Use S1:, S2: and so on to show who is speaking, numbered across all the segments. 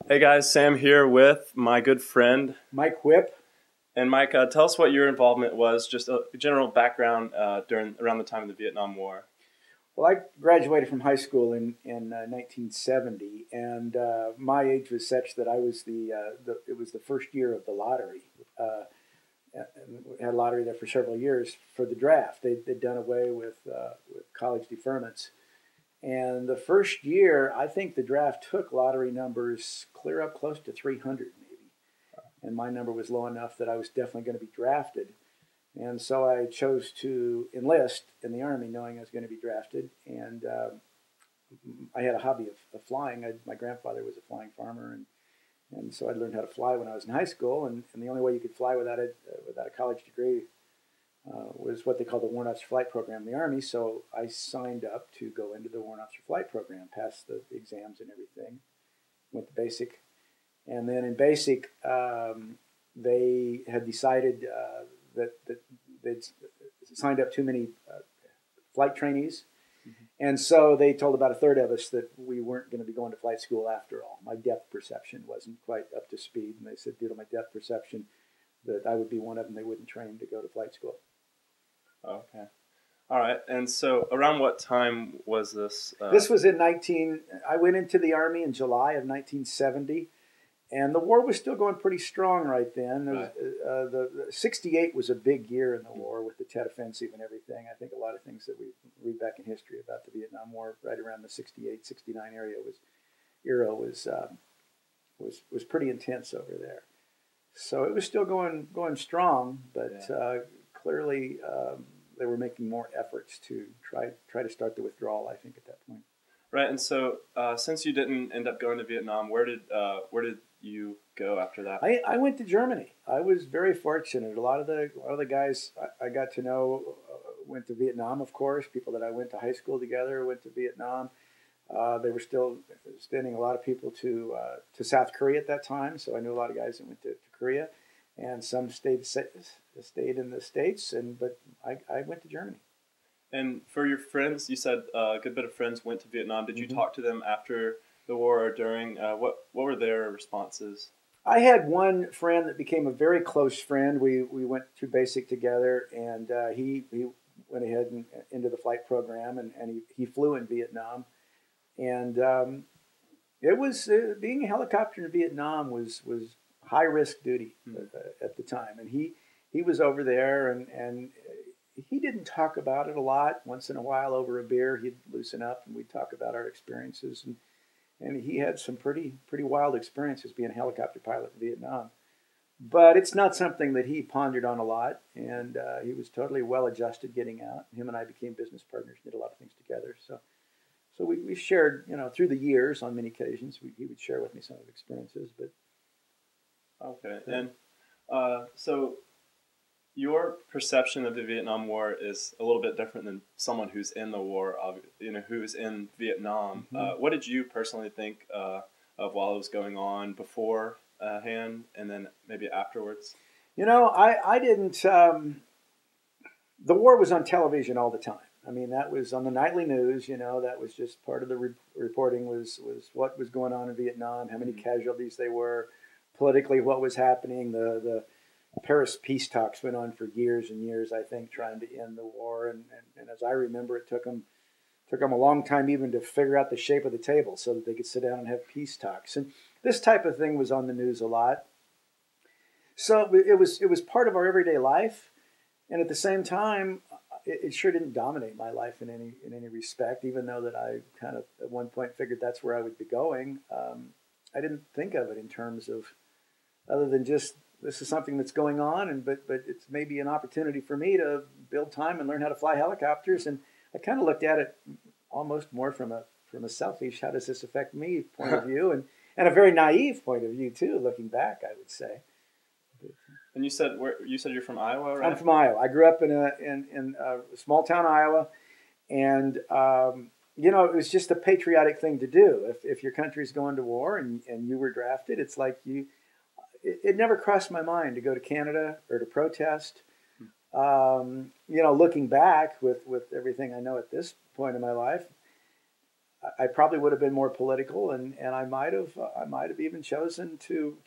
S1: Hey guys, Sam here with my good friend
S2: Mike Whipp.
S1: And Mike, tell us what your involvement was, just a general background around the time of the Vietnam War.
S2: Well, I graduated from high school in 1970, and my age was such that I was it was the first year of the lottery. And we had a lottery there for several years for the draft. They'd done away with college deferments. And the first year, I think the draft took lottery numbers clear up close to 300 maybe. And my number was low enough that I was definitely going to be drafted. And so I chose to enlist in the Army knowing I was going to be drafted. And I had a hobby of flying. My grandfather was a flying farmer. And so I learned how to fly when I was in high school. And the only way you could fly without a college degree was what they call the Warrant Officer Flight Program in the Army. So I signed up to go into the Warrant Officer Flight Program, passed the exams and everything, went to basic. And then in basic, they had decided that they'd signed up too many flight trainees. Mm-hmm. And so they told about a third of us that we weren't going to be going to flight school after all. My depth perception wasn't quite up to speed. And they said, due to my depth perception, that I would be one of them they wouldn't train to go to flight school.
S1: Okay. All right. And so around what time was this?
S2: This was I went into the Army in July of 1970, and the war was still going pretty strong right then.
S1: Right.
S2: The 68 was a big year in the war with the Tet Offensive and everything. I think a lot of things that we read back in history about the Vietnam War right around the 68, 69 era was pretty intense over there. So it was still going strong, but clearly they were making more efforts to try to start the withdrawal, I think, at that point.
S1: Right, and so since you didn't end up going to Vietnam, where did you go after that?
S2: I went to Germany. I was very fortunate. A lot of the guys I got to know went to Vietnam, of course. People that I went to high school together went to Vietnam. They were still sending a lot of people to South Korea at that time, so I knew a lot of guys that went to Korea, and some stayed in the States. But I went to Germany.
S1: And for your friends, you said a good bit of friends went to Vietnam. Did you talk to them after the war or during? What were their responses?
S2: I had one friend that became a very close friend. We went through basic together, and he went ahead and into the flight program, and he flew in Vietnam. And it was being a helicopter in Vietnam was high risk duty at the time. And he was over there, and he didn't talk about it a lot. Once in a while over a beer, he'd loosen up and we'd talk about our experiences. And he had some pretty wild experiences being a helicopter pilot in Vietnam. But it's not something that he pondered on a lot. And he was totally well adjusted getting out. Him and I became business partners, did a lot of things together. So we shared, through the years on many occasions, he would share with me some of his experiences. But
S1: okay, and so your perception of the Vietnam War is a little bit different than someone who's in the war, who's in Vietnam. Mm-hmm. What did you personally think of while it was going on beforehand and then maybe afterwards?
S2: I didn't. The war was on television all the time. I mean, that was on the nightly news. That was just part of the reporting was what was going on in Vietnam, how many casualties there were, politically what was happening. The Paris peace talks went on for years and years, I think, trying to end the war. And as I remember, it took them a long time even to figure out the shape of the table so that they could sit down and have peace talks. And this type of thing was on the news a lot. So it was part of our everyday life. And at the same time, it sure didn't dominate my life in any respect, even though that I kind of at one point figured that's where I would be going. I didn't think of it in terms of other than just this is something that's going on, but it's maybe an opportunity for me to build time and learn how to fly helicopters. And I kind of looked at it almost more from a selfish, how does this affect me point of view, and a very naive point of view too, looking back, I would say.
S1: And you said you're from Iowa, right?
S2: I'm from Iowa. I grew up in a small town, Iowa, and it was just a patriotic thing to do. If your country's going to war and you were drafted, it's like it never crossed my mind to go to Canada or to protest. Looking back with everything I know at this point in my life, I probably would have been more political, and I might have even chosen to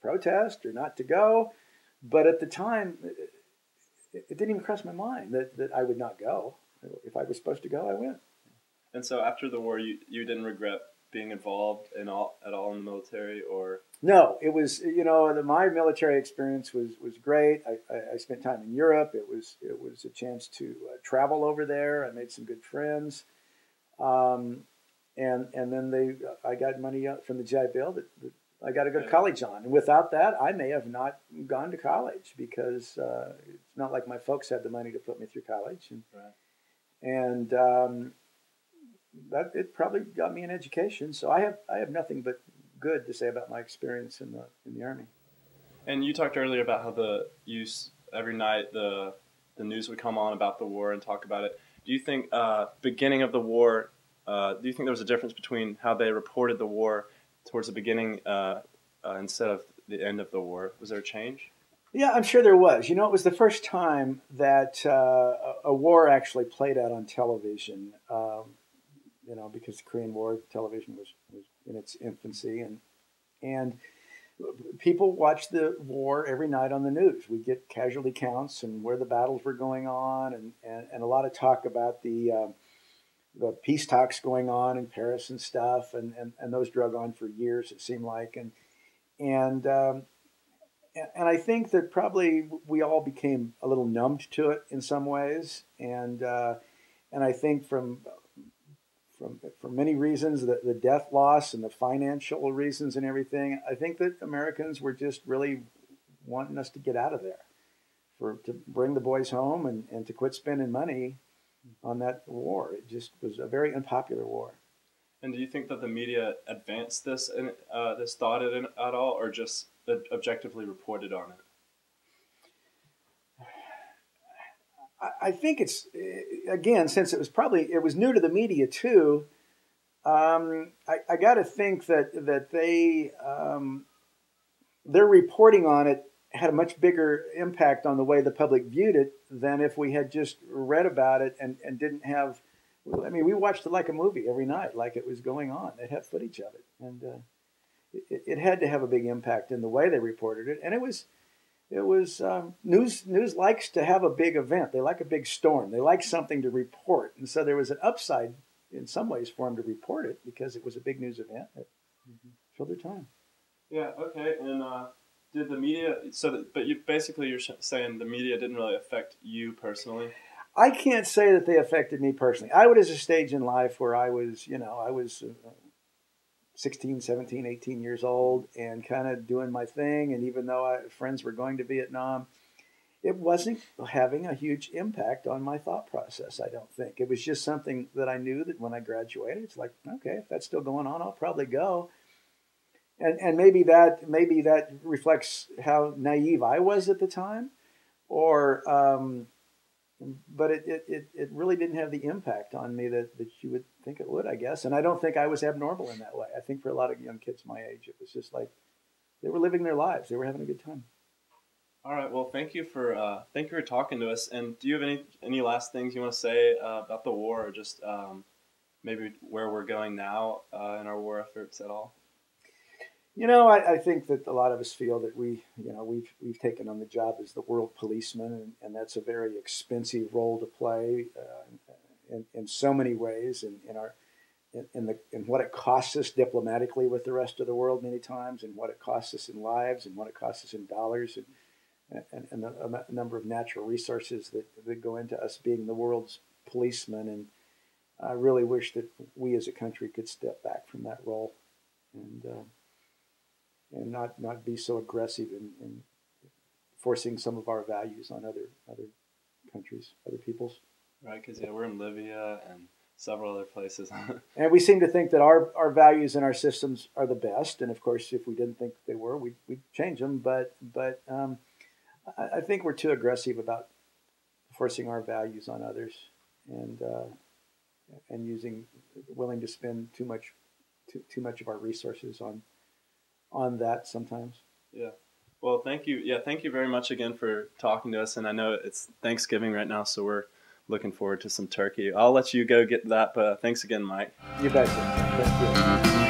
S2: protest or not to go. But at the time, it didn't even cross my mind that I would not go. If I was supposed to go, I went.
S1: And so after the war, you didn't regret being involved at all in the military, or?
S2: No, it was, my military experience was great. I spent time in Europe. It was a chance to travel over there. I made some good friends, and then I got money from the GI Bill that I got to go to college on. And without that, I may have not gone to college, because it's not like my folks had the money to put me through college, and that it probably got me an education. So I have nothing but good to say about my experience in the Army.
S1: And you talked earlier about how every night the news would come on about the war and talk about it. Do you think beginning of the war? Do you think there was a difference between how they reported the war towards the beginning instead of the end of the war? Was there a change?
S2: Yeah, I'm sure there was. It was the first time that a war actually played out on television. Because the Korean War television was in its infancy, and people watched the war every night on the news. We get casualty counts and where the battles were going on, and a lot of talk about the peace talks going on in Paris and stuff, and those drug on for years, it seemed like, and I think that probably we all became a little numbed to it in some ways, and I think for many reasons, the death loss and the financial reasons and everything, I think that Americans were just really wanting us to get out of there, to bring the boys home and to quit spending money on that war. It just was a very unpopular war.
S1: And do you think that the media advanced this thought at all, or just objectively reported on it?
S2: I think it's, again, since it was new to the media too. I got to think that their reporting on it had a much bigger impact on the way the public viewed it than if we had just read about it and didn't have. I mean, we watched it like a movie every night, like it was going on. They'd have footage of it, and it had to have a big impact in the way they reported it. And it was news likes to have a big event. They like a big storm. They like something to report. And so there was an upside in some ways for them to report it, because it was a big news event that filled their time.
S1: Yeah. Okay. And did the media? But you're saying the media didn't really affect you personally.
S2: I can't say that they affected me personally. I was at a stage in life where I was 16, 17, 18 years old and kind of doing my thing. And even though friends were going to Vietnam, it wasn't having a huge impact on my thought process, I don't think. It was just something that I knew that when I graduated, it's like, okay, if that's still going on, I'll probably go. And maybe that reflects how naive I was at the time, but it really didn't have the impact on me that you would think it would, I guess. And I don't think I was abnormal in that way. I think for a lot of young kids my age, it was just like they were living their lives. They were having a good time.
S1: All right. Well, thank you for talking to us. And do you have any last things you want to say about the war, or just maybe where we're going now in our war efforts at all?
S2: I think that a lot of us feel that we've taken on the job as the world policeman, and that's a very expensive role to play in so many ways, in what it costs us diplomatically with the rest of the world many times, and what it costs us in lives, and what it costs us in dollars, and a number of natural resources that go into us being the world's policeman. And I really wish that we as a country could step back from that role and not be so aggressive in forcing some of our values on other countries, other peoples.
S1: Right, because we're in Libya and several other places.
S2: And we seem to think that our values and our systems are the best. And of course, if we didn't think they were, we'd change them. But I think we're too aggressive about forcing our values on others, and willing to spend too much of our resources on that sometimes.
S1: Yeah. Well, thank you. Yeah, thank you very much again for talking to us. And I know it's Thanksgiving right now, so we're looking forward to some turkey. I'll let you go get that, but thanks again, Mike.
S2: You betcha. Thank you.